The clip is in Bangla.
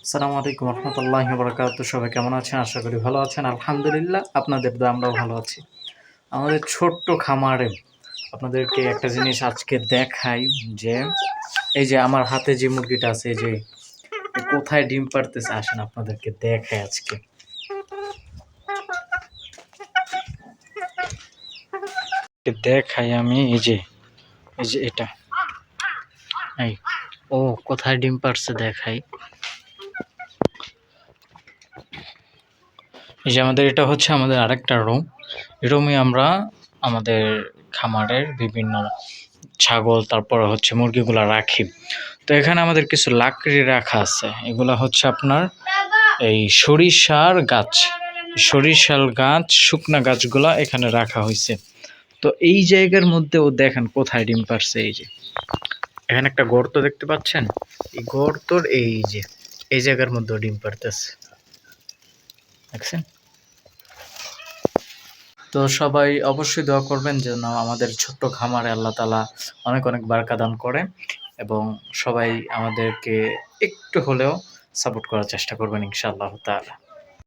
আসসালামু আলাইকুম রহমতুল্লাহি বারাকাতুহু। সবাই কেমন আছেন? আশা করি ভালো আছেন। আলহামদুলিল্লাহ, আপনাদের দোয়ায় আমরাও ভালো আছি। আমাদের ছোট্ট খামারে আপনাদেরকে একটা জিনিস আজকে দেখাই যে, এই যে আমার হাতে যে মুরগিটা আছে, এই যে কোথায় ডিম পাড়তেছে, আসেন আপনাদেরকে দেখাই আজকে। দেখাই আমি, এই যে এটা, এই ও কোথায় ডিম পাড়ছে দেখাই। এই যে আমাদের এটা হচ্ছে আমাদের আরেকটা রুম। রুমে আমরা আমাদের খামারের বিভিন্ন ছাগল, তারপরে হচ্ছে মুরগিগুলা রাখি। তো এখানে আমাদের কিছু লাকড়ি রাখা আছে। এগুলা হচ্ছে আপনার এই সরিষার গাছ, শুকনা গাছগুলা এখানে রাখা হয়েছে। তো এই জায়গার মধ্যেও দেখেন কোথায় ডিম পারছে। এই যে এখানে একটা গর্ত দেখতে পাচ্ছেন, এই গর্তর এই জায়গার মধ্যেও ডিম পারতেছে, দেখছেন? তো সবাই অবশ্যই দোয়া করবেন যেন আমাদের ছোট্ট খামারে আল্লাহ তাআলা অনেক অনেক বারাকা দান করে, এবং সবাই আমাদেরকে একটু হলেও সাপোর্ট করার চেষ্টা করবেন ইনশাআল্লাহ তাআলা।